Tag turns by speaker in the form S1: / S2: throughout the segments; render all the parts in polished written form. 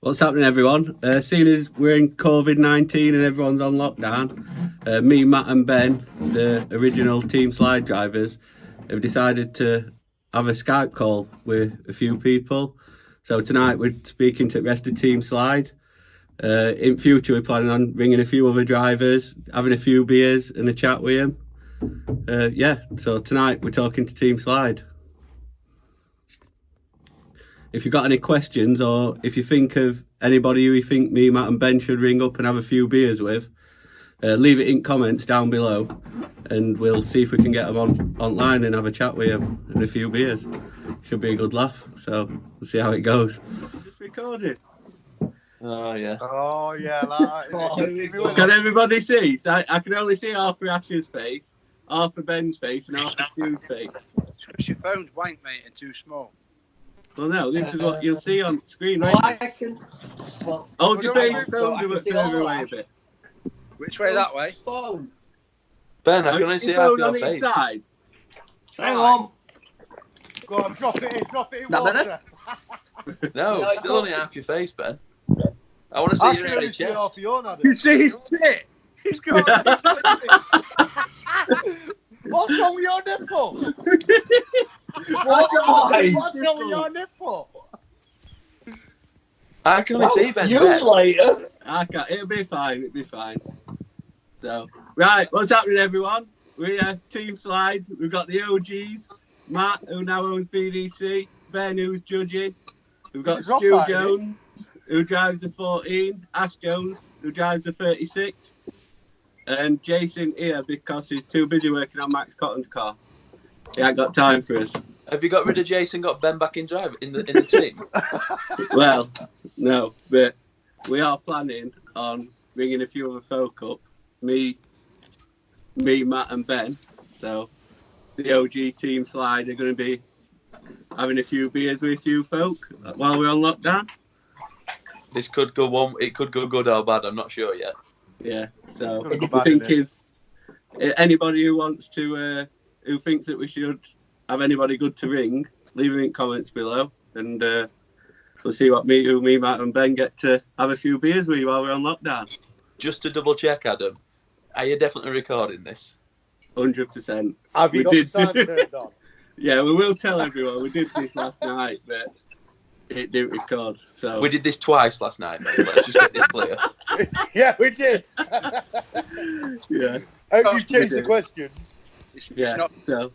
S1: What's happening, everyone? Seeing as we're in COVID-19 and everyone's on lockdown, me, Matt and Ben, the original Team Slide drivers, have decided to have a Skype call with a few people. So tonight we're speaking to the rest of Team Slide. In future we're planning on ringing a few other drivers, having a few beers and a chat with them. So tonight we're talking to Team Slide. If you've got any questions, or if you think of anybody who you think me, Matt and Ben should ring up and have a few beers with, leave it in comments down below and we'll see if we can get them online and have a chat with them and a few beers. Should be a good laugh, so we'll see how it goes. Just recorded.
S2: Oh yeah.
S1: Can everybody see? I can only see half of Ash's face, half of Ben's face and half of Stu's face.
S3: It's because your phone's wank, mate, and too small.
S1: Well, no, this is what you'll see on screen, right? Hold your face further away a bit.
S3: Which way, that way?
S2: Ben, I can only see half your
S1: on
S2: face.
S1: Each side.
S4: Hang on.
S5: Go on, drop it in
S2: That
S5: water.
S2: No, still only half your face, Ben. I want to see your
S5: only see
S2: chest.
S5: half your Adam.
S3: You see his tit? He's got.
S5: What's wrong with your nipple?
S4: What's
S5: wrong with your nipple?
S2: I can only see Ben's
S4: You
S2: head.
S4: later.
S1: It'll be fine. So, right, what's happening, everyone? We're Team Slide. We've got the OGs, Matt, who now owns BDC, Ben, who's judging. We've got Stu Jones, who drives the 14, Ash Jones, who drives the 36, and Jason here because he's too busy working on Max Cotton's car. He ain't got time for us.
S2: Have you got rid of Jason? Got Ben back in drive in the team?
S1: Well, no, but we are planning on ringing a few other folk up. Me, Matt, and Ben. So the OG Team Slide are going to be having a few beers with a few folk while we're on lockdown.
S2: This could go one. It could go good or bad. I'm not sure yet.
S1: Yeah. So
S5: Could go
S1: I'm
S5: bad,
S1: thinking anybody who wants to, who thinks that we should have anybody good to ring, leave it in comments below, and we'll see what me, Matt, and Ben get to have a few beers with while we're on lockdown.
S2: Just to double check, Adam, are you definitely recording this?
S1: 100%.
S5: Have you got the sound turned on?
S1: Yeah, we will tell everyone. We did this last night, but it didn't record. So
S2: We did this twice last night, mate. Let's just get this clear.
S5: Yeah, we did.
S1: Yeah.
S5: Hope you've changed the questions.
S3: It's
S1: Yeah.
S3: not.
S1: So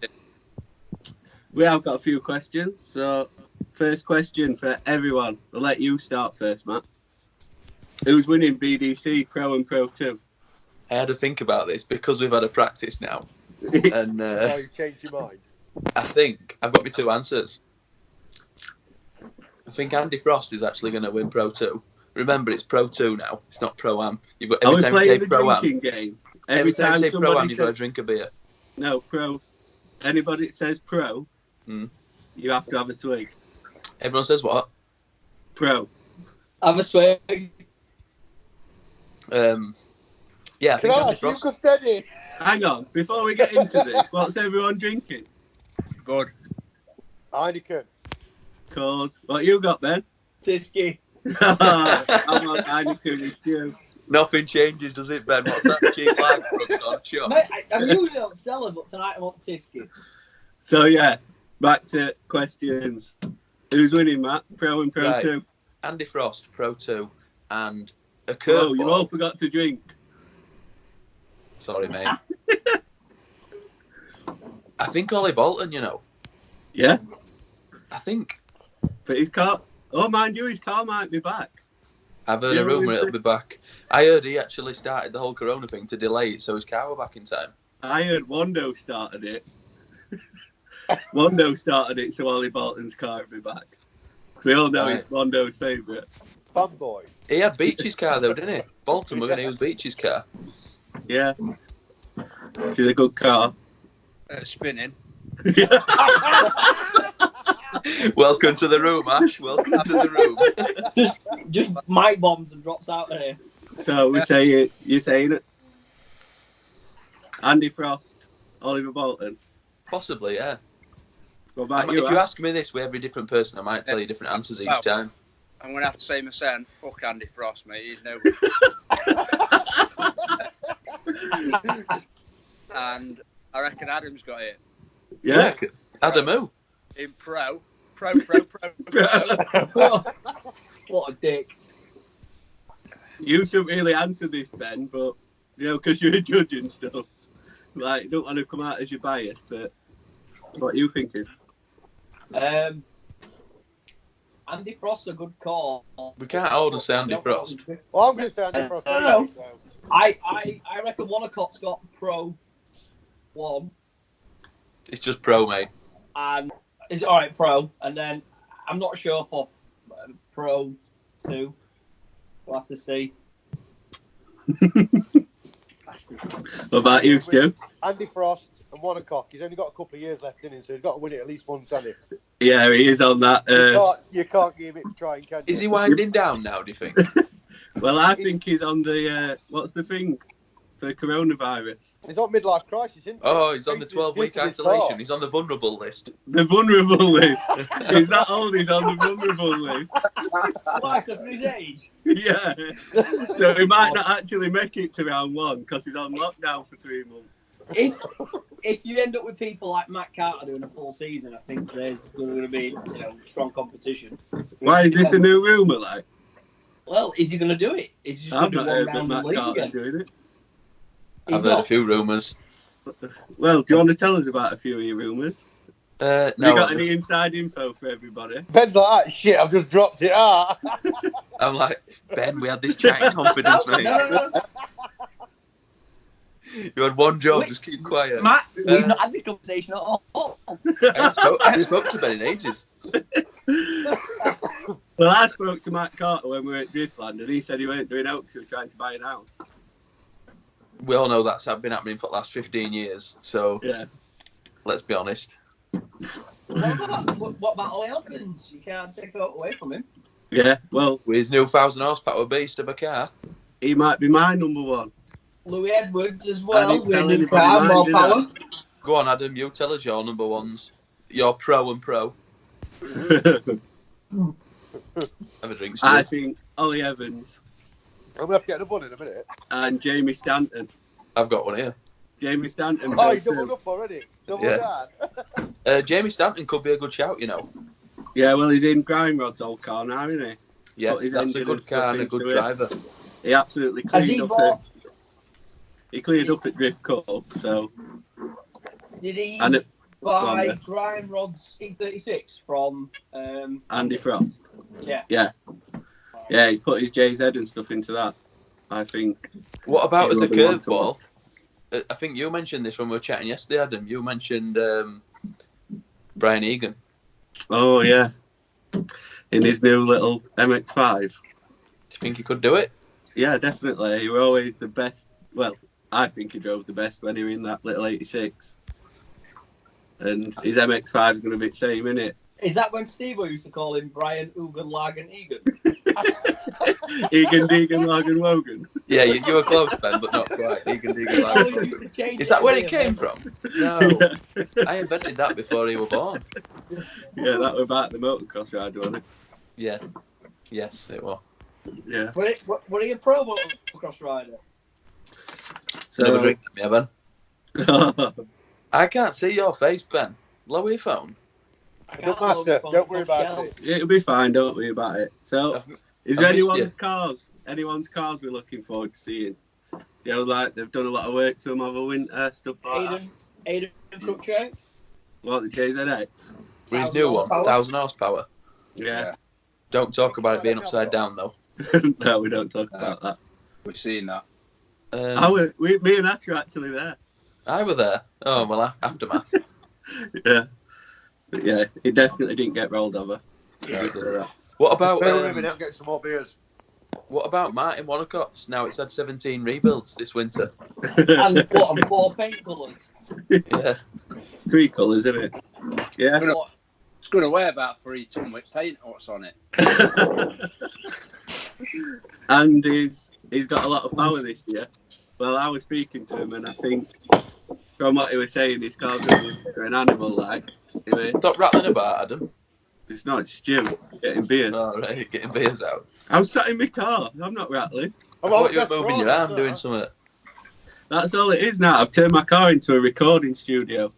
S1: we have got a few questions. So first question for everyone. We'll let you start first, Matt. Who's winning BDC Pro and Pro 2?
S2: I had to think about this because we've had a practice now, and
S5: Oh, you've changed your mind.
S2: I think I've got my two answers. I think Andy Frost is actually going to win Pro 2. Remember, it's Pro 2 now. It's not Pro Am. You've got
S1: Are
S2: every
S1: we
S2: time you
S1: playing
S2: say
S1: the
S2: Pro Am.
S1: drinking game?
S2: Every time you say Pro Am,
S1: somebody
S2: you've got to
S1: says,
S2: drink a beer.
S1: no, Pro. Anybody that says Pro, you have to have a swig.
S2: Everyone says what?
S1: Pro.
S4: Have a swig.
S2: Yeah, I
S5: Can
S2: think
S5: I
S2: Andy
S5: ask you,
S2: Frost.
S5: Custody?
S1: Hang on, before we get into this, what's everyone drinking?
S3: Good.
S5: Heineken.
S1: Cause what you got, Ben?
S4: Tisky.
S1: I'm on Heineken with Stu.
S2: Nothing changes, does it, Ben? What's that cheap line? Sure.
S4: Mate, I'm usually on Stella, but tonight I want Tisky.
S1: So yeah, back to questions. Who's winning, Matt? Pro and Pro
S2: Right.
S1: 2.
S2: Andy Frost, Pro 2, and a
S1: Oh, you all
S2: curveball.
S1: forgot to drink.
S2: Sorry, mate. I think Ollie Bolton, you know.
S1: Yeah,
S2: I think.
S1: but his car. Oh, mind you, his car might be back.
S2: I've heard
S1: Yeah,
S2: a rumour
S1: really?
S2: it'll be back. I heard he actually started the whole Corona thing to delay it so his car were back in time.
S1: I heard Wando started it. Wando started it, so Ollie Bolton's car would be back. We all know it's Wando's favourite.
S5: Fanboy.
S2: He had Beach's car though, didn't he? Bolton were going to use Beach's car.
S1: Yeah, she's a good car.
S3: Spinning.
S2: Welcome to the room, Ash. Welcome to the room.
S4: Just mic bombs and drops out of here.
S1: So we say it. You're saying it. Andy Frost, Oliver Bolton.
S2: Possibly, yeah.
S1: What about
S2: If
S1: you?
S2: you ask me this with every different person, I might tell you different answers each time.
S3: I'm going to have to say myself, fuck Andy Frost, mate. He's no good. And I reckon Adam's got it.
S1: Yeah.
S2: Adam who?
S3: In pro. Pro.
S4: What a dick.
S1: You shouldn't really answer this, Ben, but, because you're a judge and stuff. Like, don't want to come out as your bias, but what are you thinking?
S4: Andy Frost's a good call.
S2: We can't all just say Andy Frost.
S5: Well, I'm going to say Andy Frost.
S4: No,
S5: anyway,
S4: no.
S5: so.
S4: I reckon Wannacott's got Pro 1
S2: It's just pro, mate.
S4: and it's all right Pro, and then I'm not sure for Pro 2. We'll have to see.
S1: What about you, Stu?
S5: Andy Frost and Wannacock. He's only got a couple of years left in him, so he's got to win it at least once, hasn't he?
S1: Yeah, he is on that.
S5: You can't give him it to try and can you?
S2: Is he winding down now, do you think?
S1: Well, I think he's on the, what's the thing? For coronavirus.
S5: He's on midlife crisis, isn't he?
S2: Oh, he's on the 12-week
S5: Due to his
S2: isolation.
S5: car.
S2: He's on the vulnerable list.
S1: The vulnerable list. He's that old, he's on the vulnerable list.
S4: Why? Because of his age.
S1: Yeah. So he might not actually make it to round 1 because he's on lockdown for 3 months.
S4: If you end up with people like Matt Carter doing a full season, I think there's going to be strong competition.
S1: Why is this a new rumour, like?
S4: Well, is he going to do it? Is he just
S1: I've
S4: going
S1: not
S4: to
S1: heard
S4: go
S1: that
S4: round the
S1: Matt
S4: league
S1: Carter's
S4: again?
S1: doing it.
S4: He's
S2: I've heard a
S4: not.
S2: few rumours.
S1: Well, do you want to tell us about a few of your rumours?
S2: No.
S1: You got any inside info for everybody?
S5: Ben's like, ah, shit, I've just dropped it. Ah.
S2: I'm like, Ben, we had this giant confidence, mate.
S4: No.
S2: You had one job,
S4: Wait,
S2: just keep quiet.
S4: Matt, we've not had this conversation at all.
S2: I haven't spoke to Ben in ages.
S1: Well, I spoke to Matt Carter when we were at Driftland and he said he weren't doing out because he was trying to buy an house.
S2: We all know that's been happening for the last 15 years, so
S1: Yeah.
S2: let's be honest.
S4: What about Ollie Elkins? You can't take that away from him.
S1: Yeah, well,
S2: With his new 1,000 horsepower beast of a car.
S1: he might be my number 1.
S4: Louis Edwards as
S1: I
S4: well.
S1: didn't
S4: With
S1: tell
S4: new
S1: anybody
S4: car,
S1: mine,
S4: more
S1: did I?
S4: power.
S2: Go on, Adam, you tell us your number ones. Your pro and pro. Have a drink, Stu.
S1: I think Ollie Evans
S5: I'm going to have to get another one in a minute.
S1: and Jamie Stanton.
S2: I've got one here.
S1: Jamie Stanton.
S5: Oh, you
S1: both
S5: doubled
S1: too.
S5: up already. Double
S2: Yeah.
S5: down.
S2: Jamie Stanton could be a good shout, you know.
S1: Yeah, well, he's in Grimerod's old car now, isn't he?
S2: Yeah,
S1: Put his
S2: that's a
S1: engine
S2: good
S1: and
S2: car and a
S1: stuff
S2: good
S1: into it.
S2: driver.
S1: He absolutely
S4: Has
S1: cleaned
S4: he
S1: up.
S4: bought?
S1: He cleared up at Drift Cup, so.
S4: Did he
S1: And it,
S4: buy
S1: Wonder.
S4: Grime Rod's E36 from?
S1: Andy Frost.
S4: Yeah.
S1: Yeah, he's put his JZ and stuff into that, I think.
S2: What about
S1: He
S2: as a
S1: really wants to
S2: curveball? I think you mentioned this when we were chatting yesterday, Adam. You mentioned Brian Egan.
S1: Oh, yeah. In his new little MX-5.
S2: Do you think he could do it?
S1: Yeah, definitely. He was always the best. Well, I think he drove the best when he was in that little 86. And his MX-5 is going to be the same, isn't it?
S4: Is that when Steve used to call him Brian Ugan Lagan Egan?
S1: Egan, Deegan, Logan, Wogan.
S2: Yeah, you were close, Ben, but not quite. Egan, Deegan,
S4: Oh,
S2: Lagan.
S4: he used to change
S2: Is that where it
S4: every
S2: came
S4: event.
S2: from? No. I invented that before he was born.
S1: Yeah, that was about the motocross ride, wasn't it?
S2: Yeah. Yes, it was.
S1: Yeah.
S4: Were he a pro motocross rider?
S2: Another
S1: So,
S2: drink, yeah, Ben. I can't see your face, Ben. Lower your phone.
S4: I
S5: Don't
S4: can't load
S5: matter.
S4: the phone,
S5: Don't
S4: it's
S5: worry
S4: on
S5: about
S4: shelf.
S5: it.
S1: it'll be fine, don't worry about it. So, is
S2: I've
S1: there
S2: missed
S1: anyone's cars we're looking forward to seeing? Like they've done a lot of work to them over winter, stuff like that.
S4: Aiden Cruikshank?
S1: What, the JZX?
S2: For his new one, 1,000 horsepower.
S1: Yeah.
S2: Don't talk about it being upside down, though.
S1: No, we don't talk about that.
S3: We've seen that.
S1: Me and Ash were actually there.
S2: I were there. Oh, well, aftermath.
S1: Yeah. But yeah, he definitely didn't get rolled over.
S2: What about
S5: Better with me now, get some more beers.
S2: what about Martin Wannacott's? Now it's had 17 rebuilds this winter.
S4: And what, and 4 paint colours?
S2: Yeah.
S1: 3 colours, isn't it? Yeah.
S3: It's going to weigh about 3 ton with paint or what's on it.
S1: And he's got a lot of power this year. Well, I was speaking to him, and I think from what he was saying, his car's going to be an animal, like. Anyway.
S2: Stop rattling about, Adam.
S1: It's not, it's Stu getting beers.
S2: All right, getting beers out.
S1: I'm sat in my car. I'm not rattling.
S2: I thought you were moving your arm, doing something.
S1: That's all it is now. I've turned my car into a recording studio.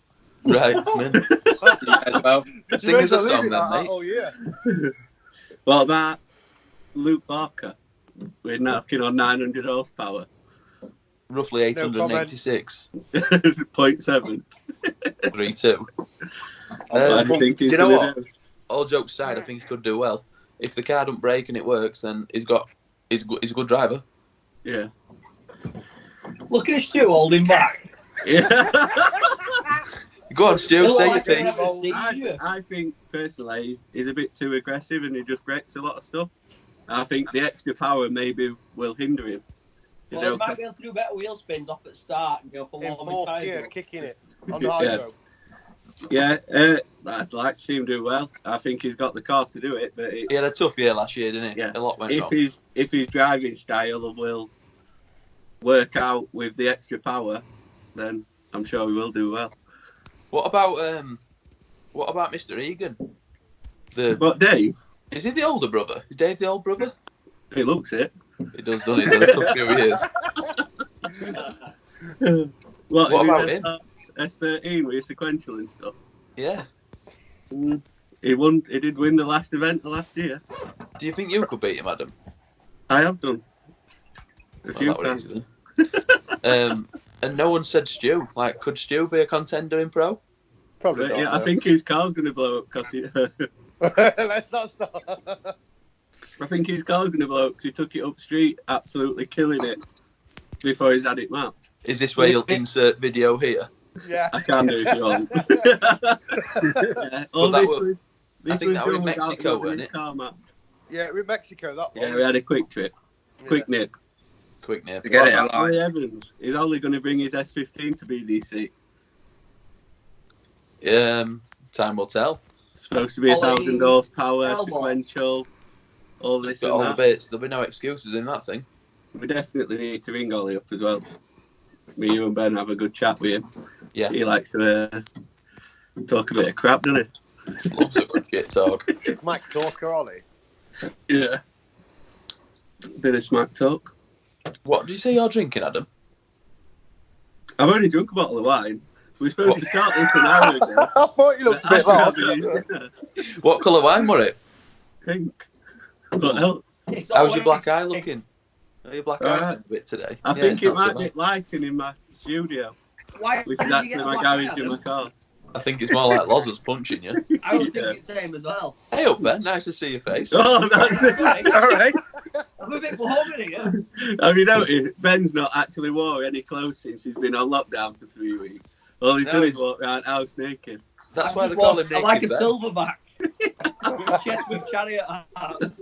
S2: Right, man.
S3: As well.
S2: Sing us a song then, mate.
S5: Oh yeah.
S1: What about Luke Barker? We're knocking on 900 horsepower.
S2: Roughly 886.
S1: 0.7.
S2: 3-2.
S1: What do you think
S2: do
S1: he's
S2: you know
S1: gonna
S2: what?
S1: do?
S2: All jokes aside, I think he could do well. If the car don't break and it works, then he's a good driver.
S1: Yeah.
S4: Look at Stu holding back.
S1: Yeah.
S2: Go on, Stu, say your
S4: Like
S2: piece.
S4: a seizure.
S1: I think personally he's a bit too aggressive and he just breaks a lot of stuff. I think the extra power maybe will hinder him. You
S4: Well,
S1: know,
S4: he might be able to do better wheel spins off at start and go for
S5: In
S4: long
S5: fourth
S4: tires.
S5: gear, kicking it on the hydro.
S1: yeah, I'd like to see him do well. I think he's got the car to do it, but
S2: He had a tough year last year, didn't he?
S1: Yeah.
S2: A lot went
S1: if
S2: wrong.
S1: his driving style will work out with the extra power, then I'm sure he will do well.
S2: What about Mr. Egan?
S1: But Dave,
S2: Is he the older brother? Is Dave the old brother?
S1: he looks it.
S2: He does, doesn't he? He's had a tough few years.
S1: What
S2: about him?
S1: S13 with his sequential and stuff.
S2: Yeah.
S1: He won. He did win the last event last year.
S2: Do you think you could beat him, Adam?
S1: I have done a few
S2: Well, that
S1: times.
S2: was easy then. And no one said Stu. Like, could Stu be a contender in pro?
S5: Probably
S1: But
S5: not.
S1: yeah, I think his car's going to blow up because he.
S5: Let's not start.
S1: I think his car's going to blow up because he took it up street, absolutely killing it before he's had it mapped.
S2: Is this where you'll insert video here?
S5: Yeah.
S1: I can do if you want. Yeah. All
S2: that
S1: this
S2: was-
S1: was, this
S2: I think
S1: was
S2: that was
S1: done
S2: in
S1: without
S2: Mexico,
S1: having
S2: wasn't
S1: his
S2: it?
S1: car mapped.
S5: Yeah, we're in Mexico. That one.
S1: Yeah, we had a quick trip, quick nip.
S2: Quick nip.
S3: To get it
S1: Roy
S3: alive.
S1: Evans is only going to bring his S15 to BDC.
S2: Time will tell.
S1: It's supposed to be 1,000 horsepower,
S4: Elbow.
S1: sequential, all this
S2: Got
S1: and
S2: all the
S1: that.
S2: bits. There'll be no excuses in that thing.
S1: We definitely need to ring Ollie up as well. Me, you and Ben have a good chat with him.
S2: Yeah.
S1: He likes to talk a bit of crap, doesn't
S2: Lots of good shit talk.
S5: Mike Talker, Ollie.
S1: he? Yeah. Bit of smack talk.
S2: What did you say you're drinking, Adam?
S1: I've only drunk a bottle of wine. We were supposed to start this an hour ago.
S5: I thought you looked a bit
S1: But
S5: lost.
S2: What colour wine were it?
S1: Pink. What else?
S4: It's
S2: How's
S4: always-
S2: your black eye looking? Are your black eyes
S1: Alright.
S2: a bit today?
S1: I
S2: Yeah,
S1: think it
S2: not so
S1: might
S2: bad.
S1: be lighting in my studio,
S4: Why
S1: which
S4: did
S1: is
S4: you
S1: actually
S4: get a
S1: my
S4: black
S1: garage
S4: eye,
S1: in my
S4: Adam?
S1: car.
S2: I think it's more like Loz's punching you.
S4: I would
S1: Yeah.
S4: think it's the same as well.
S2: Hey up, Ben. Nice to see your face.
S1: Oh, that's it.
S3: All right.
S4: I'm a bit blown here.
S1: Have you noticed? Ben's not actually wore any clothes since he's been on lockdown for 3 weeks. All he's
S2: No,
S1: done is
S2: he's-
S1: walk around house naked.
S2: That's
S4: I
S2: why
S4: just
S2: they call him
S4: want-
S2: Naked
S4: I like a
S2: Ben.
S4: silverback. Chest with chariot hat.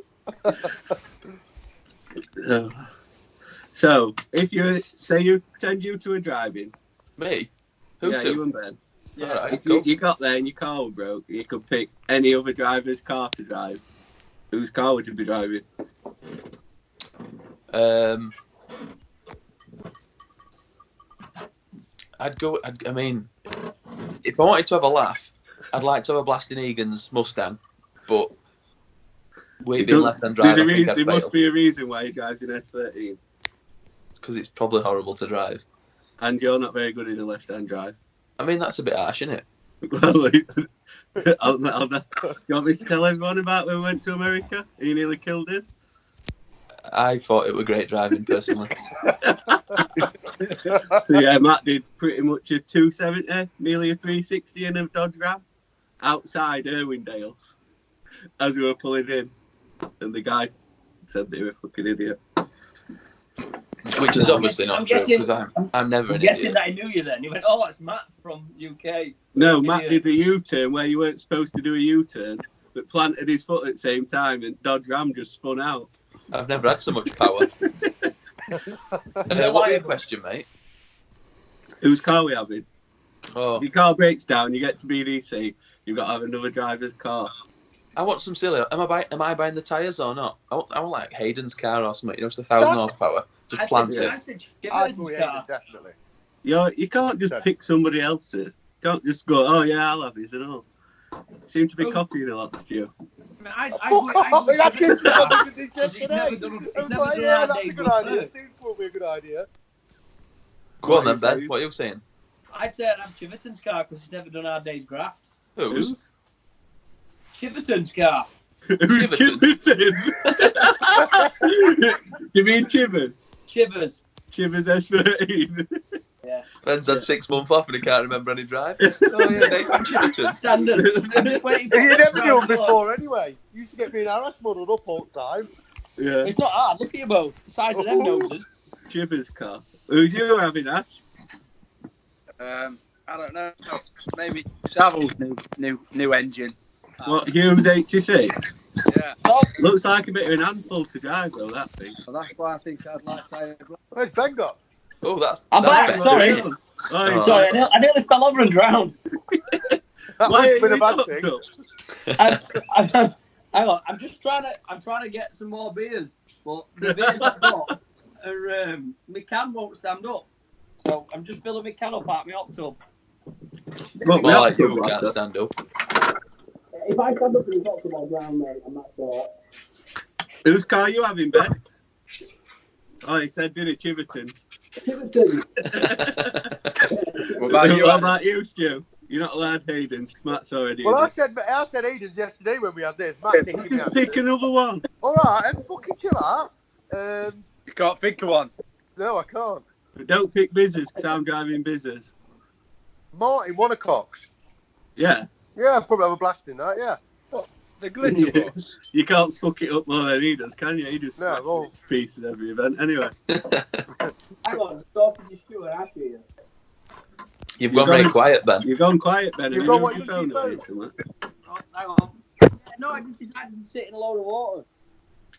S1: So, if you say you send you to a driving,
S2: Me? Who
S1: yeah,
S2: to?
S1: you and Ben.
S2: Alright,
S1: If
S2: cool.
S1: you got there and your car was broke, you could pick any other driver's car to drive. Whose car would you be driving?
S2: I mean, if I wanted to have a laugh, I'd like to have a blasting Egan's Mustang, but we being left-hand drive, I think I'd
S1: There must
S2: fail
S1: be a reason why he drives an S13,
S2: because it's probably horrible to drive.
S1: and you're not very good in a left-hand drive.
S2: I mean, that's a bit harsh, isn't it?
S1: Well, you want me to tell everyone about when we went to America? He nearly killed us.
S2: I thought it was great driving, personally.
S1: Yeah, Matt did pretty much a 270, nearly a 360 in a Dodge Ram outside Irwindale as we were pulling in, and the guy said that he was a fucking idiot.
S2: Which is obviously
S4: I'm
S2: not true,
S4: guessing-
S2: because I'm never
S4: I'm
S2: an
S4: guessing
S2: idiot.
S4: that he knew you then. He went, oh, it's Matt from UK.
S1: No, Matt
S4: Idiot.
S1: did the U-turn where you weren't supposed to do a U-turn, but planted his foot at the same time, and Dodge Ram just spun out.
S2: I've never had so much power. What was your question, mate?
S1: Whose car we having?
S2: Oh,
S1: If your car breaks down, you get to BDC, you've got to have another driver's car.
S2: I want some silly. Am I buying the tyres or not? I want like Hayden's car or something. You know, it's 1,000 horsepower. Just plant it.
S4: I said
S5: I'd
S4: Jim's
S5: go
S4: car.
S5: definitely.
S1: You can't just pick somebody else's. You can't just go, oh yeah, I'll have his and all. Seem to be copying a lot, Stu.
S4: I
S5: That's it.
S4: Because he's never done
S5: I was
S4: never
S5: like,
S4: done
S5: yeah,
S4: our
S5: that's a
S4: days
S5: good
S4: with
S5: idea.
S4: Bert.
S5: Steve's quote be a good idea.
S2: Go on
S1: What are
S2: then,
S1: you
S2: Ben.
S1: saying?
S2: What are you saying?
S4: I'd say I'd have Chiverton's car because he's never done our day's graft.
S2: Who's?
S4: Chiverton's car.
S1: Who's Chiverton? You mean Chivers?
S4: Chivers.
S1: Chivers S13.
S4: Yeah.
S2: Ben's had 6 months off and he can't remember any drivers. Oh yeah, Nathan Chiverton.
S4: Standard. I'm just waiting for
S5: You never knew him
S4: Go on.
S5: before anyway. You used to get me in Arash muddled up all the time.
S1: Yeah,
S4: It's not hard. Look at you both. The size of them noses.
S1: Chivers car. Who's you having, Ash?
S3: I don't know. Maybe Savills new engine.
S1: What, Hume's 86?
S3: Yeah.
S4: So,
S1: Looks like a bit of an handful to drive though, that thing.
S3: So that's why I think I'd like to have
S5: Where's Ben got?
S2: Oh, that's.
S4: I'm
S2: that's
S4: back.
S2: better.
S4: Sorry.
S1: Oh,
S2: Oh.
S4: Sorry, I nearly fell over and drowned.
S5: That
S1: Why
S5: must
S1: are
S5: have been
S1: you
S5: a bad
S1: not
S5: thing.
S1: up?
S4: Hang on, I'm trying to get some more beers, but the beers I've got are my can won't stand up, so I'm just filling my can up out my hot tub.
S1: What,
S2: More
S1: we
S2: like
S1: have
S2: you
S1: to
S2: can't
S1: blast
S2: stand up.
S4: If I stand up in the hot tub, I'll drown, mate. I'm not sure.
S1: Whose car you having, Ben? Oh, he said, did it, Chiverton?
S4: Chiverton.
S3: What about you?
S1: What
S3: Adam?
S1: about you, Stu? You're not allowed Hayden's, 'cause Matt's already
S5: Well,
S1: in
S5: I
S1: it.
S5: said Aiden's yesterday when we had this. Matt nicking me out.
S1: Pick another one.
S5: All right, and fucking chill out.
S3: You can't think of one.
S5: No, I can't.
S1: But don't pick Bizzers, because I'm driving Bizzers.
S5: Martin Wanacocks.
S1: Yeah.
S5: Yeah, I'd probably have a blast in that, yeah.
S3: The glitter bus.
S1: You can't fuck it up more than he does, can you? He just
S5: No,
S1: smashes
S5: well-
S1: its pieces every event. Anyway.
S4: Hang on, talking to Stuart, I hear you.
S2: You've gone very quiet, Ben.
S1: You've gone quiet, Ben.
S5: You've
S1: Have
S5: gone
S1: you
S5: what,
S1: used
S5: you
S1: your
S5: used
S1: phone
S5: your
S1: or something?
S4: Oh, hang on. Yeah, no, I just decided to sit in a load of water.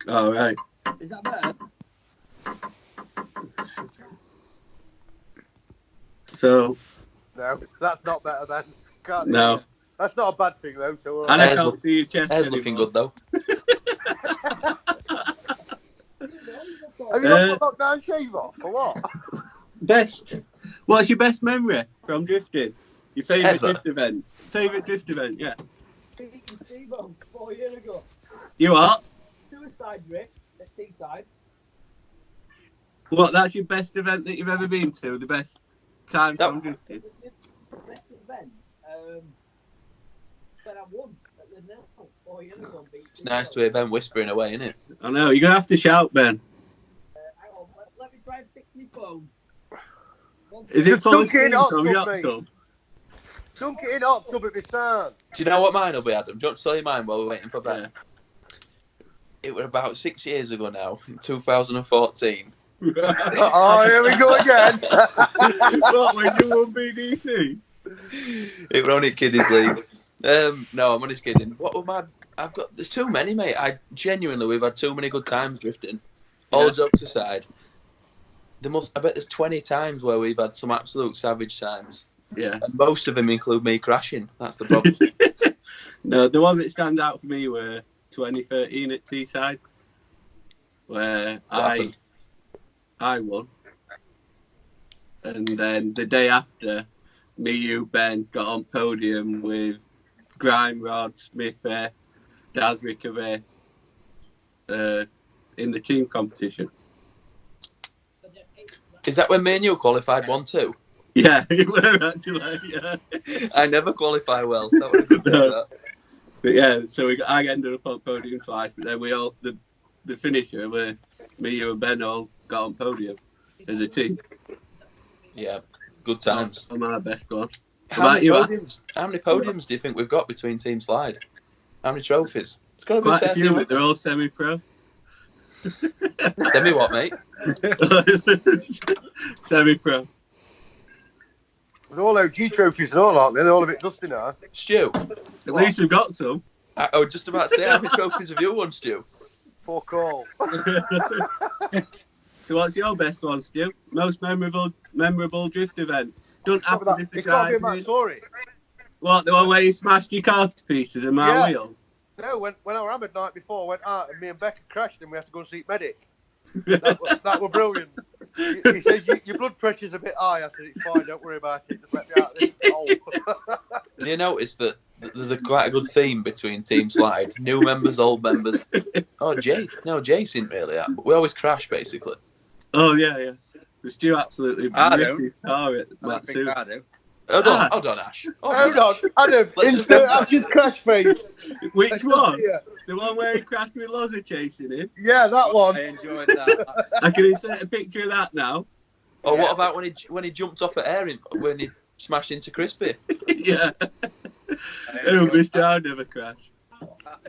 S1: Oh, right.
S4: Is that better?
S1: So,
S5: No, that's not better then. Can't do
S1: no.
S5: that. That's not a bad thing though. So
S1: And I
S2: Hair's
S1: can't see your chest
S2: Hair's
S1: anymore.
S2: looking good though.
S5: have you not put lockdown shave off or what?
S1: Best. What's your best memory from drifting? Your favourite
S2: Ever?
S1: drift event? Favourite drift event, yeah.
S4: Pete and Steve-O 4 years ago.
S1: You what?
S4: Suicide drift at Teesside.
S1: What, that's your best event that you've ever been to? The best time
S2: That-
S1: from drifting?
S4: Best event. But I won at the Nell 4 years ago.
S2: It's nice to hear Ben whispering away, isn't it?
S1: I know, you're going to have to shout, Ben.
S4: Hang on, let me try and fix my phone.
S1: Is it
S5: Just
S1: full of
S5: dunk it in
S1: steam
S5: hot
S1: from
S5: tub,
S1: your hot
S5: mate.
S1: tub?
S5: Dunk it in hot tub at the sound.
S2: Do you know what mine will be, Adam? Do you want to tell you mine while we're waiting for Ben?
S1: Yeah.
S2: It was about 6 years ago now, in 2014.
S5: Oh, here we go again.
S1: What, when you won BDC?
S2: It was only Kiddies League. No, I'm only kidding. What were my? There's too many, mate. We've had too many good times drifting. All
S1: Yeah.
S2: jokes aside, I bet there's 20 times where we've had some absolute savage times,
S1: Yeah.
S2: and most of them include me crashing. That's the problem.
S1: No, the one that stands out for me were 2013 at Teesside, where
S2: happened?
S1: I won, and then the day after, me, you, Ben got on podium with Grime, Rod, Smith, Dasrick in the team competition.
S2: Is that when me and you qualified 1-2?
S1: Yeah, you were actually. Yeah.
S2: I never qualify well. That was a good day,
S1: No.
S2: that.
S1: But yeah, so I ended up on podium twice, but then we all the finisher, where me, you, and Ben all got on podium as a team.
S2: Yeah, good times.
S1: On my best one.
S2: How
S1: about
S2: many
S1: you,
S2: podiums do you think we've got between Team Slide? How many trophies? It's got to be
S1: Quite a
S2: fair
S1: few,
S2: few.
S1: but they're all semi-pro.
S2: Tell me what, mate.
S1: Semi-pro.
S5: With all OG trophies and all, aren't they? They're all a bit dusty now.
S2: Stu,
S1: At least we've got some.
S2: I was just about to say, how many trophies have you won, Stu?
S5: Fuck all.
S1: So what's your best one, Stu? Most memorable drift event? Don't have to
S5: It's got to be Matt
S1: drive.
S5: Story.
S1: What, the one where you smashed your car to pieces in my
S5: Yeah.
S1: wheel?
S5: No, when I were hammered night before, I went out and me and Becca crashed and we had to go and see medic. That were brilliant. He says, your blood pressure's a bit high. I said, it's fine, don't worry about it. Just let me out of this hole.
S2: Do you notice that there's quite a good theme between Team Slide. New members, old members. Oh, Jace isn't really that, but we always crash basically.
S1: Oh yeah. The Stu absolutely
S3: I
S1: ripped
S3: don't.
S1: his car at
S3: I don't think
S1: Matsu.
S3: I do.
S2: Hold on, Ash.
S5: Hold on, Adam.
S2: Let's just
S5: Insert
S2: have-
S5: Ash's crash face.
S1: Which
S5: Let's
S1: one?
S5: see it.
S1: The one where he crashed with Loza chasing him?
S5: Yeah, that one.
S3: I enjoyed that.
S1: I can insert a picture of that now.
S2: Or what about when he jumped off at air when he smashed into Crispy?
S1: Yeah.
S3: I
S1: Oh,
S3: enjoyed
S1: Mr. I never crash.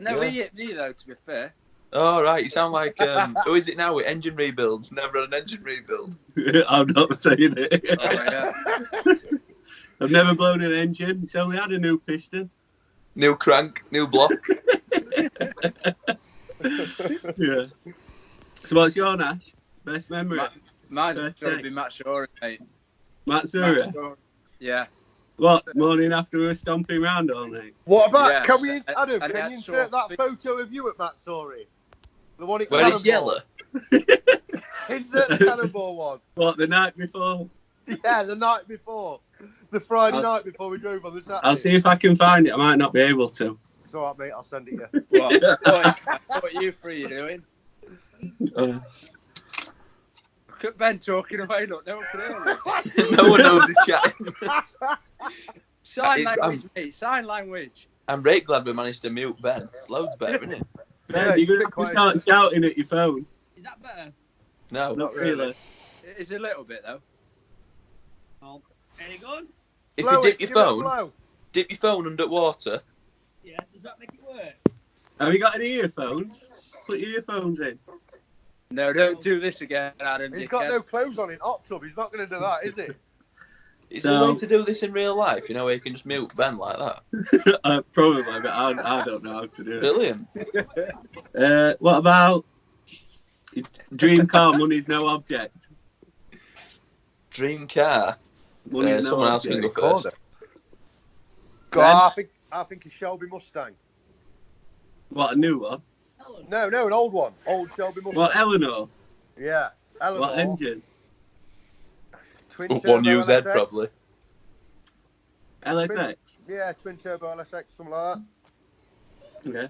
S3: No,
S2: Yeah.
S3: he hit me though. To be fair.
S2: Oh, right. You sound like who is it now with engine rebuilds? Never had an engine rebuild.
S1: I'm not saying it.
S3: Oh yeah.
S1: I've never blown an engine. It's only had a new piston.
S2: New crank, new block.
S1: Yeah. So what's your Nash? Best memory?
S3: Mine's
S1: Perfect.
S3: going to be Matsura, mate.
S1: Matsura?
S3: Matsura. Yeah.
S1: What, morning after we were stomping around all night?
S5: What about?
S3: Yeah.
S5: Can we, Adam?
S3: And
S5: Can you
S3: that's
S5: insert
S3: sort
S5: that
S3: of-
S5: photo of you at Matsuri? The one at
S2: Where it's
S5: Cannonball.
S2: yellow.
S5: Insert the Cannonball one.
S1: What, the night before?
S5: Yeah, the night before. The Friday night before we drove on the Saturday.
S1: I'll see if I can find it. I might not be able to.
S5: It's alright, mate. I'll send it you.
S3: What you three are doing?
S1: Uh,
S3: Look at Ben talking away. Look, no one can hear him.
S2: No one knows he's chatting.
S3: Sign
S2: It's-
S3: language, mate. Sign language.
S2: I'm very glad we managed to mute Ben. It's loads better, isn't it?
S1: Ben,
S5: Yeah,
S1: you're
S5: it's a
S1: going
S5: bit
S1: to
S5: quiet.
S1: start shouting at your phone.
S4: Is that better?
S2: No.
S1: Not really.
S3: It is a little bit though.
S4: Oh, any good?
S2: If
S5: Blow
S2: you
S5: it,
S2: dip your
S5: give it a
S2: phone,
S5: blow.
S2: dip your phone under water.
S4: Yeah. Does that make it work?
S1: Have you got any earphones? Put your earphones in.
S3: No, don't do this again, Adam.
S5: He's got
S3: dickhead.
S5: no clothes on in hot tub. He's not going to do that, is he?
S2: Is
S1: So-
S2: there a way to do this in real life? You know, where you can just mute Ben like that?
S1: Probably, but I don't know how to do it.
S2: Brilliant.
S1: What about dream car? Money's no object.
S2: Dream car.
S1: Money's no
S2: Someone else can
S1: object.
S2: go first.
S5: God, I think a Shelby Mustang.
S1: What, a new one?
S4: Ellen.
S5: No, an old one. Old Shelby Mustang.
S1: What, Eleanor?
S5: Yeah. Eleanor.
S1: What engine?
S5: Twin
S2: One
S5: turbo
S2: UZ
S5: LSX.
S2: probably.
S1: LSX?
S5: Yeah, twin turbo LSX, something like
S1: Okay.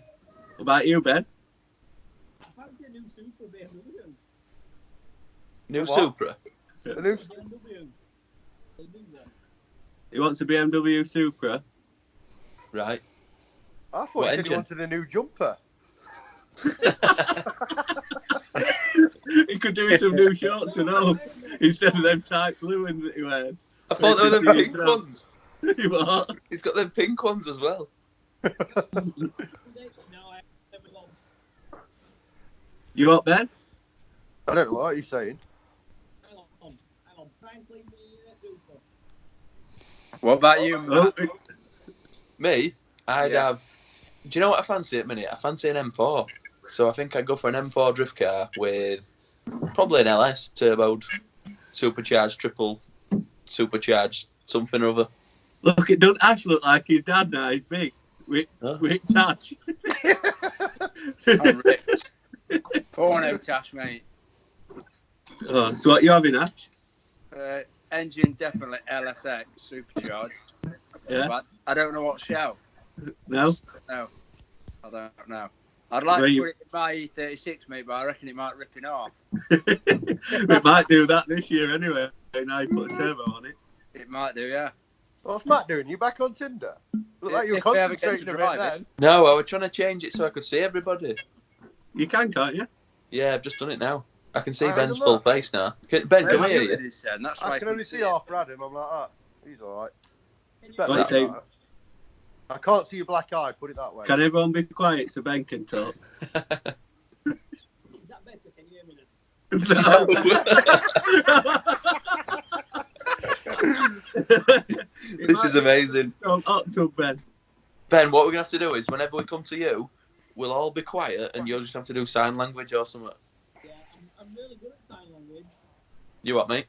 S1: What about you, Ben?
S4: I fancy a new Super BMW.
S2: New
S5: What?
S2: Supra.
S5: that. A new...
S4: BMW. They do that.
S1: He wants a BMW Supra.
S2: Right.
S5: I thought
S2: What
S5: you said
S2: engine?
S5: you wanted a new jumper.
S1: He could do with some new shorts and all, instead of them tight blue ones that he wears.
S2: I thought they were the pink
S1: Yeah.
S2: ones.
S1: What?
S2: He's got them pink ones as well.
S4: No, I never got.
S1: You what, Ben?
S5: I don't know what you're saying.
S4: Hang on. Frankly, the Super.
S3: What about you,
S1: Oh,
S3: Matt?
S2: Me, I'd
S3: Yeah.
S2: have. Do you know what I fancy at the minute? I fancy an M4. So I think I'd go for an M4 drift car with probably an LS turboed, supercharged, triple supercharged, something or other.
S1: look, it doesn't Ash look like his dad now? He's big. With Tash.
S3: I'm rich. Porno Tash, mate.
S1: Oh, so what you having, Ash?
S3: Engine definitely LSX supercharged.
S1: Yeah?
S3: But I don't know what shell.
S1: No?
S3: No, I don't know. I'd like
S1: Where
S3: to
S1: you-
S3: put it in my E36, mate, but I reckon it might rip it off.
S1: We might do that this year anyway. Now you put a turbo on it.
S3: It might do, yeah.
S5: What's Matt doing? You back on Tinder? Look like you're
S3: If we ever get to
S5: concentrating a bit
S3: drive it.
S5: then.
S2: No, I was trying to change it so I could see everybody.
S1: You can, can't you?
S2: Yeah, I've just done it now. I can see
S5: I
S2: Ben's
S5: don't
S2: full
S5: know.
S2: face now. Ben, can I
S3: Maybe
S2: hear
S3: it
S2: you?
S3: is then, that's why
S5: I can only see half Adam. I'm like that. He's alright.
S1: What you say?
S5: I can't see your black eye, put it that way.
S1: Can everyone be quiet so Ben can talk?
S4: Is that better? Can you hear me now?
S2: This is amazing.
S1: Up to Ben.
S2: Ben, what we're going to have to do is whenever we come to you, we'll all be quiet and you'll just have to do sign language or something.
S4: Yeah, I'm really good at sign language.
S2: You what, mate?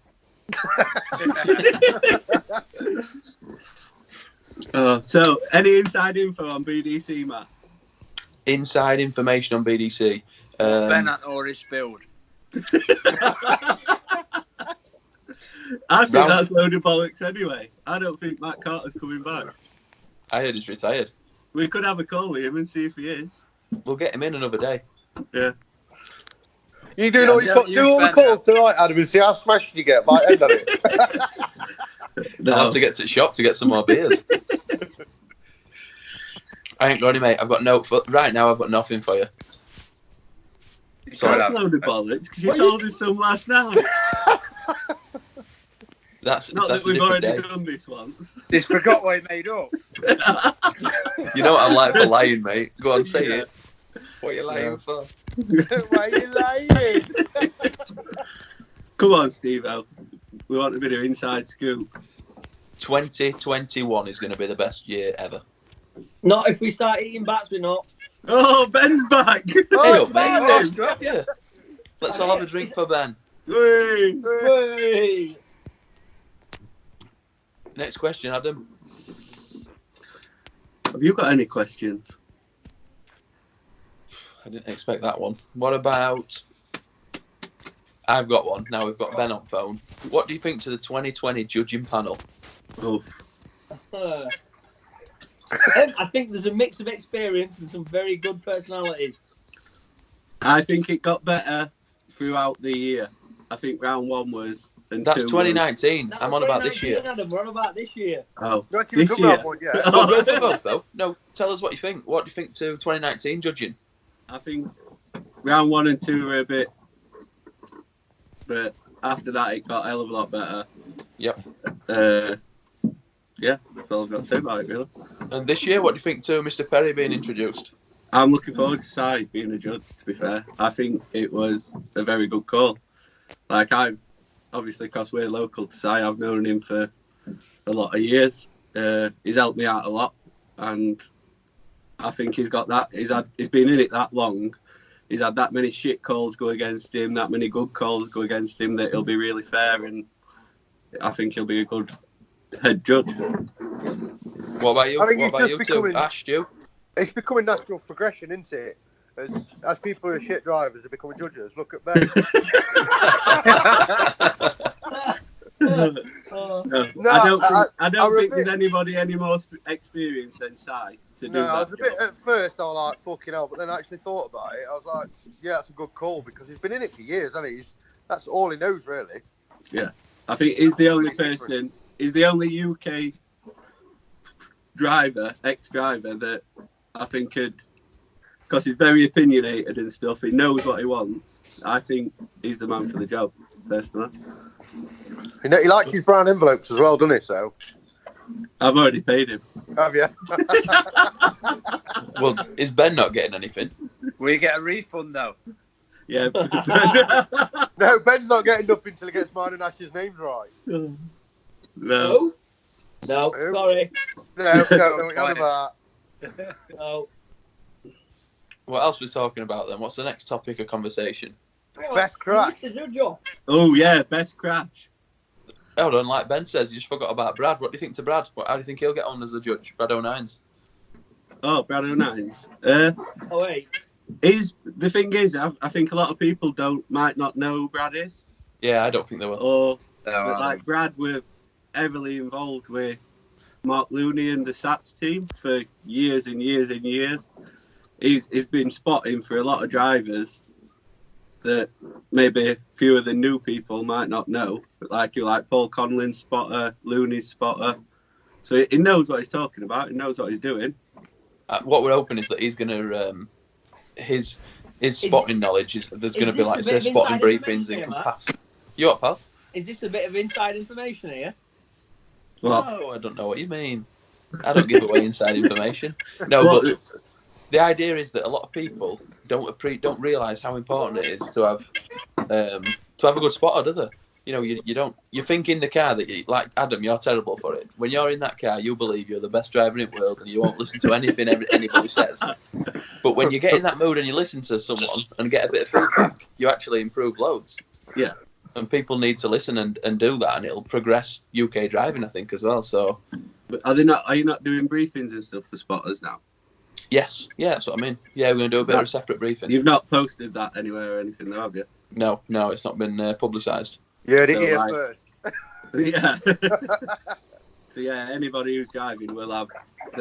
S1: So, any inside info on BDC, Matt?
S2: Inside information on BDC.
S3: Ben had already spilled.
S1: I think
S2: Round-
S1: that's load of bollocks anyway. I don't think Matt Carter's coming back.
S2: I heard he's retired.
S1: We could have a call with him and see if he is.
S2: We'll get him in another day.
S1: Yeah.
S5: You do
S3: Yeah,
S5: all,
S3: don't
S5: do all the
S3: spend
S5: calls tonight, Adam, and see how smashed you get by end of it.
S2: I'll have to get to the shop to get some more beers. I ain't got any, mate. I've got right now. I've got nothing for you.
S1: So that's a load of bollocks because you told us some last night.
S2: That's
S1: Not
S2: that's
S1: that we've
S2: a different
S1: already
S2: day.
S1: done this once.
S3: Just forgot what he made up.
S2: You know what I'm like for lying, mate. Go on, say
S1: Yeah.
S2: it. What are you lying for?
S5: Why are you lying?
S1: Come on, Steve-O. We want a bit of inside scoop.
S2: 2021 is going to be the best year ever.
S4: Not if we start eating bats, we're not.
S1: Oh, Ben's back!
S2: Hey
S5: Oh,
S2: up, mate.
S5: Ben!
S2: Nice to have you. Let's all have a drink for Ben.
S1: Hey.
S4: Hey.
S2: Next question, Adam.
S1: Have you got any questions?
S2: I didn't expect that one. What about... I've got one. Now we've got Ben on phone. What do you think to the 2020 judging panel?
S1: Oh,
S4: I think there's a mix of experience and some very good personalities.
S1: I think it got better throughout the year. I think round one was... and
S2: That's
S1: 2
S2: 2019.
S4: That
S2: I'm
S4: was
S2: on about this
S4: 2019,
S2: year.
S4: Adam. We're on about this year.
S1: Oh,
S5: Not even
S1: this
S5: come round
S1: year.
S5: one yet.
S2: We'll go for both, though. No, tell us what you think. What do you think to 2019 judging?
S1: I think round 1 and 2 were a bit... But after that, it got a hell of a lot better.
S2: Yep.
S1: Yeah, that's all I've got to say about it, really.
S2: And this year, what do you think to Mr. Perry being introduced?
S1: I'm looking forward to Si being a judge, to be fair. I think it was a very good call. Like, I've, obviously, because we're local to Si, I've known him for a lot of years. He's helped me out a lot, and I think he's got that. He's been in it that long. He's had that many shit calls go against him, that many good calls go against him, that he'll be really fair, and I think he'll be a good head judge.
S2: What about you?
S5: I think
S2: What
S5: he's
S2: about
S5: just
S2: you
S5: becoming-
S2: two? Ash, you?
S5: It's becoming natural progression, isn't it? As people who are shit drivers are becoming judges. Look at Ben.
S1: I don't
S5: I'm a
S1: think
S5: bit-
S1: there's anybody any more experienced than Si to do
S5: No, I
S1: that
S5: was a bit
S1: job.
S5: at first. I was like, "Fucking hell!" But then I actually thought about it. I was like, "Yeah, that's a good call because he's been in it for years, hasn't he? That's all he knows, really."
S1: I think he's the only
S5: Really
S1: person.
S5: different.
S1: He's the only UK ex-driver that I think could, because he's very opinionated and stuff. He knows what he wants. I think he's the man for the job, personally.
S5: You know, he likes his brown envelopes as well, doesn't he? So,
S1: I've already paid him.
S5: have you?
S2: Well, is Ben not getting anything?
S3: We get a refund though.
S1: Yeah.
S5: No, Ben's not getting nothing until he gets mine and Ash's names right.
S1: No.
S4: No, sorry.
S5: No, what you're on about.
S4: No.
S2: What else are we talking about then? What's the next topic of conversation?
S5: Best crash.
S4: It's a good job.
S1: Oh yeah, best crash.
S2: Hold on, like Ben says, you just forgot about Brad. What do you think to Brad? How do you think he'll get on as a judge? Brad O'Nine's.
S1: Oh, Brad O'Nine's.
S4: Oh wait.
S1: The thing is, I think a lot of people might not know who Brad is,
S2: Yeah, I don't think they will.
S1: or
S3: No,
S1: but like Brad were heavily involved with Mark Looney and the Sats team for years and years and years. He's been spotting for a lot of drivers that maybe a few of the new people might not know. But like Paul Conlon's spotter, Looney's spotter. So he knows what he's talking about. He knows what he's doing.
S2: What we're hoping is that he's going to his spotting knowledge is there's going to be
S4: this
S2: like
S4: a
S2: say
S4: bit of
S2: spotting
S4: inside
S2: briefings and
S4: information,
S2: can
S4: Matt?
S2: pass. You what, pal?
S4: Is this a bit of inside information here?
S1: Well,
S2: No, I don't know what you mean. I don't give away inside information. No,
S1: well,
S2: but the idea is that a lot of people don't realise how important it is to have a good spotter, do they? You know, you think in the car that like Adam, you're terrible for it. When you're in that car, you believe you're the best driver in the world and you won't listen to anything anybody says. But when you get in that mood and you listen to someone and get a bit of feedback, you actually improve loads.
S1: Yeah.
S2: And people need to listen and do that, and it'll progress UK driving, I think, as well. So,
S1: but are you not doing briefings and stuff for spotters now?
S2: yes, yeah, that's what I mean. Yeah, we're going to do a bit of a separate briefing.
S1: You've not posted that anywhere or anything, though, have you?
S2: No, it's not been publicised.
S5: You heard it
S1: So,
S5: here
S1: like-
S5: first.
S1: Yeah. So yeah, anybody who's driving they'll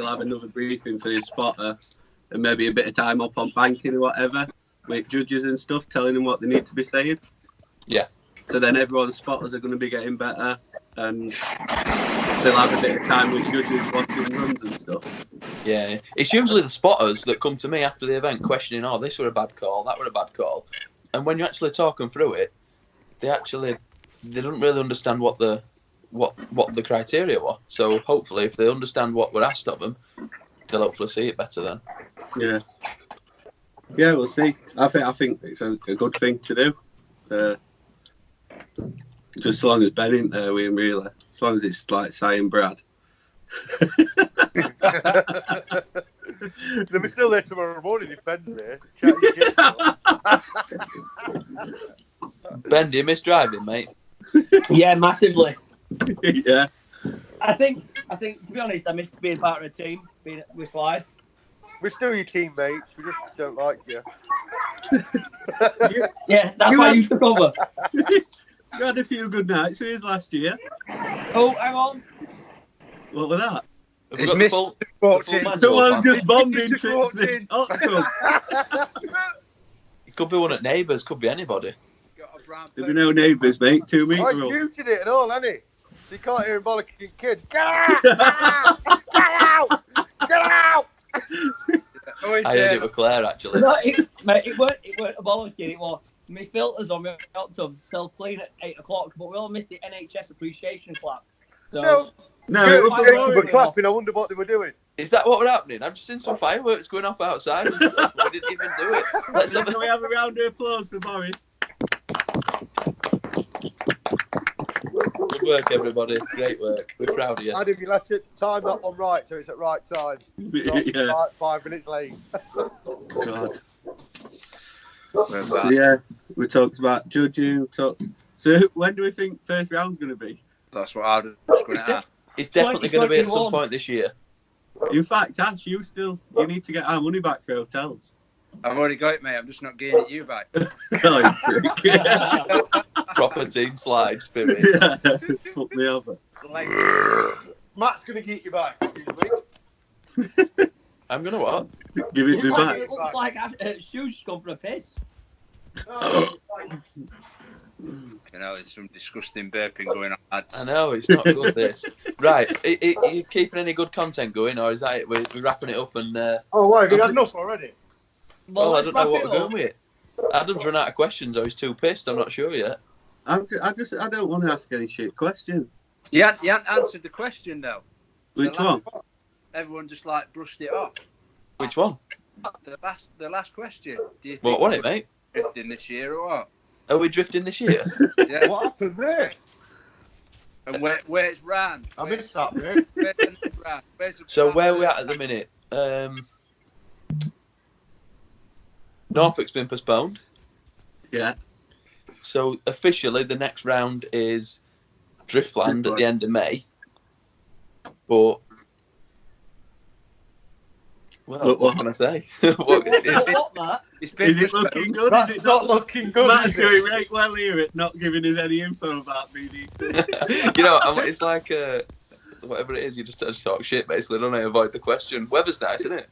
S1: have another briefing for his spotter, and maybe a bit of time up on banking or whatever with judges and stuff, telling them what they need to be saying.
S2: Yeah.
S1: So then everyone's spotters are going to be getting better, and they'll have a bit of time with judges watching runs and stuff.
S2: Yeah, it's usually the spotters that come to me after the event questioning, "Oh, this were a bad call, that were a bad call," and when you actually talk them through it, they don't really understand what the criteria were. So hopefully, if they understand what we're asked of them, they'll hopefully see it better then.
S1: Yeah. Yeah, we'll see. I think it's a good thing to do. Just as long as Ben ain't there with him, really. As long as it's like Si and Brad.
S5: They'll be still there tomorrow morning if Ben's there. Chatting shit.
S2: Ben, do you miss driving, mate?
S4: Yeah, massively.
S1: Yeah.
S4: I think to be honest, I missed being part of a team, being with Slide.
S5: We're still your teammates. We just don't like you.
S4: Yeah, that's why you took over.
S1: You had a few good nights with us last year.
S4: Oh, hang on.
S1: What was that?
S2: Have we
S3: It's
S2: got the
S3: missed.
S2: full
S3: Walked in.
S2: manual
S1: Someone's
S2: plan?
S1: just bombed
S5: He
S1: into
S5: just walked
S1: the
S5: in.
S1: hot tub.
S2: It could be one at Neighbours, could be anybody.
S3: Got a brown
S1: There'll be no neighbours, mate. 2 metre
S5: I
S1: rule.
S5: muted it and all, hasn't he? So you can't hear him bollocking kids. Get out! Get out! Get out!
S3: Always
S2: I heard
S3: there.
S2: it with Claire, actually.
S4: No, it weren't a bollocking. It was my filters on my hot tub still clean at 8 o'clock, but we all missed the NHS appreciation clap. So
S1: No,
S5: Good,
S1: it was
S4: Why
S5: they
S4: were
S5: were
S4: we
S5: clapping. I wonder what they were doing.
S2: Is that what we're happening? I've just seen some fireworks going off outside and stuff. We didn't even do it. Let's have
S1: Can we have a round of applause for Boris?
S2: Good work, everybody. Great work. We're proud of you.
S5: Adam, you let it time that one right, so it's at right time. Not
S1: Yeah.
S5: like 5 minutes late.
S1: God. So yeah, we talked about judging. So when do we think first round's going to be?
S3: That's what I was going
S2: It's,
S3: to ask.
S2: it's definitely going to be at some
S4: 2021.
S2: point this year.
S1: In fact, Ash, you need to get our money back for hotels.
S3: I've already got it, mate. I'm just not getting it you back.
S1: Oh, you prick. Yeah.
S2: Proper team slide spirit.
S1: Yeah. Fuck me over.
S3: It's late.
S5: Matt's going to get you back. Excuse me.
S2: I'm going to what?
S1: Give it me back.
S4: it looks like Stu's just gone for a piss.
S3: You know, there's some disgusting burping going on, lads.
S2: I know, it's not good, this. Right, are you keeping any good content going, or is that it? We're wrapping it up and...
S5: Oh, why? Have you had enough already?
S2: well, I
S4: let's
S2: don't know
S4: wrap
S2: what
S4: it
S2: we're going
S4: up.
S2: with it. Adam's run out of questions, or he's too pissed, I'm not sure yet.
S1: I don't want to ask any shit questions.
S3: You hadn't answered the question, though.
S1: Which
S3: The
S1: one?
S3: last Everyone just, like, brushed it off.
S2: Which one?
S3: The last question. Do you think
S2: What was it, mate?
S3: we're drifting this year or what?
S2: Are we drifting this year?
S3: Yeah.
S5: What happened there?
S3: And where's Rand?
S5: I missed that bit.
S3: Where's the
S2: So
S3: plan?
S2: where are we at the minute? Norfolk's been postponed.
S1: Yeah.
S2: So officially, the next round is Driftland at the end of May. But well, what can I say? What, is it,
S4: What, Matt?
S3: It's been
S1: Is it
S3: postponed.
S1: looking good?
S5: That's
S1: Is it
S5: not looking good.
S1: Matt's
S5: Is it?
S1: doing right well here at not giving us any info about BBC.
S2: you know, it's like whatever it is. You just talk shit, basically. Don't I avoid the question. Weather's nice, isn't it?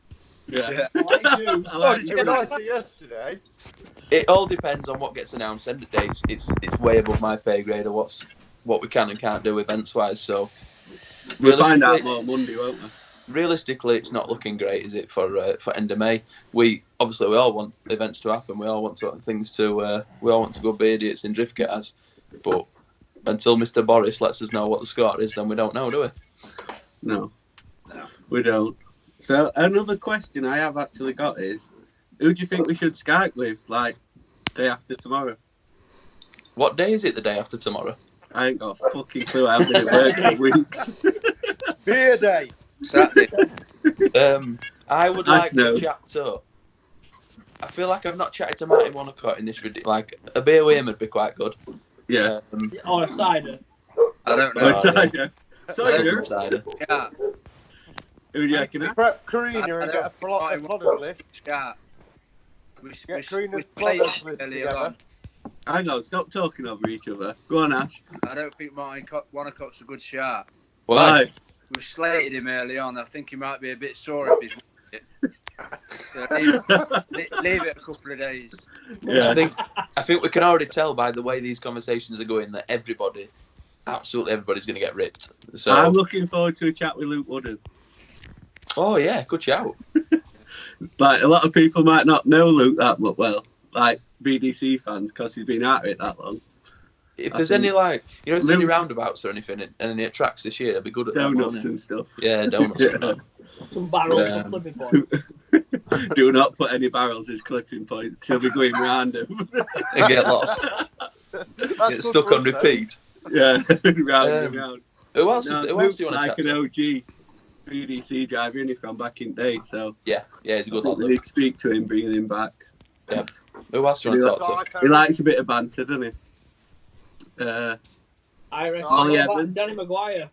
S1: Yeah.
S4: Like you.
S1: I
S5: Oh,
S1: like
S5: did
S1: you.
S5: you nice yesterday?
S2: It all depends on what gets announced end of days. It's way above my pay grade of what we can and can't do events wise. So
S1: We'll find out
S2: realistically-
S1: more Monday, won't we?
S2: Realistically, it's not looking great, is it, for end of May? We all want events to happen. We all want things to. We all want to go be idiots in drift cars, but until Mr. Boris lets us know what the score is, then we don't know, do we?
S1: No, we don't. So another question I have actually got is, who do you think we should Skype with, like, day after tomorrow?
S2: What day is it? The day after tomorrow?
S1: I ain't got a fucking clue. I haven't been at work for weeks.
S5: Beer day.
S3: Saturday.
S2: I would
S1: Nice
S2: like to
S1: nose.
S2: chat to. I feel like I've not chatted to Marty Monaco in this. Like a beer with him would be quite good.
S1: Yeah.
S4: Or a cider.
S3: I don't
S1: Oh,
S3: know.
S1: cider.
S2: Cider.
S1: Cider?
S2: Cider.
S3: Yeah.
S1: Who do you reckon?
S5: Prep Karina and get a plotters list.
S3: Yeah.
S5: Get Karina's
S3: played
S5: plotters list
S3: earlier
S5: together.
S3: on.
S1: Hang on, stop talking over each other. Go on, Ash.
S3: I don't think Martin Wanacot's a good shot.
S2: Why?
S3: we slated him early on. I think he might be a bit sore if he's won it. So leave it a couple of days.
S1: Yeah.
S2: I think we can already tell by the way these conversations are going that absolutely everybody's going to get ripped. So
S1: I'm looking forward to a chat with Luke Wooden.
S2: Oh yeah, good shout.
S1: Like, a lot of people might not know Luke that much well, like BDC fans, because he's been at it that long.
S2: If there's any, like, you know, if there's any roundabouts or anything and any tracks this year, it'll be good at that.
S1: Donuts and stuff.
S2: Yeah, donuts.
S1: Yeah.
S4: Some barrels for flipping points.
S1: Do not put any barrels as clipping points. He'll be going round them.
S2: And get lost. Get stuck on repeat.
S1: Yeah, round and round.
S2: Who else do you want to
S1: like
S2: chat
S1: an
S2: to?
S1: OG BDC driver, isn't he, from back in the day? So
S2: Yeah, he's a good lad.
S1: we need to speak to him, bringing him back.
S2: Yeah. Who else do you want to talk to?
S1: He likes a bit of banter, doesn't he?
S4: I reckon
S1: Ollie
S4: about
S1: Evans.
S4: Danny Maguire.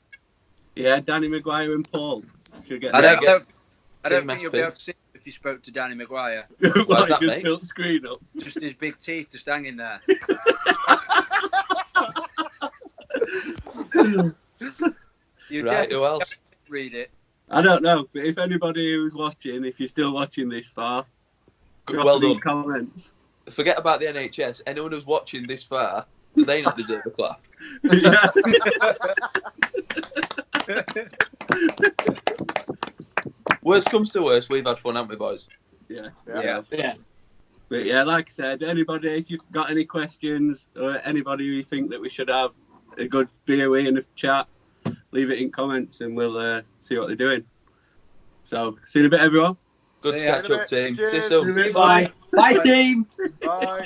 S1: Yeah, Danny Maguire and Paul should get
S3: I
S1: that.
S3: don't think you'll be able to see him if you spoke to Danny Maguire.
S1: Why,
S2: that,
S1: just
S2: mate?
S1: built the screen up.
S3: Just his big teeth just hanging there. You
S2: Right, who else?
S3: read it.
S1: I don't know, but if anybody who's watching, if you're still watching this far, drop
S2: Well
S1: any
S2: done.
S1: comments.
S2: Forget about the NHS. Anyone who's watching this far, do they not deserve a clap?
S1: Yeah.
S2: Worst comes to worst, we've had fun, haven't we, boys?
S1: Yeah.
S3: Yeah.
S1: But yeah, like I said, anybody, if you've got any questions or anybody who you think that we should have a good beer with in a chat, leave it in comments and we'll see what they're doing. So, see you in a bit, everyone.
S2: Good
S3: See
S2: to
S3: ya.
S2: catch up, team. See you
S5: Cheers.
S2: soon.
S4: Bye. Bye, team.
S5: Bye.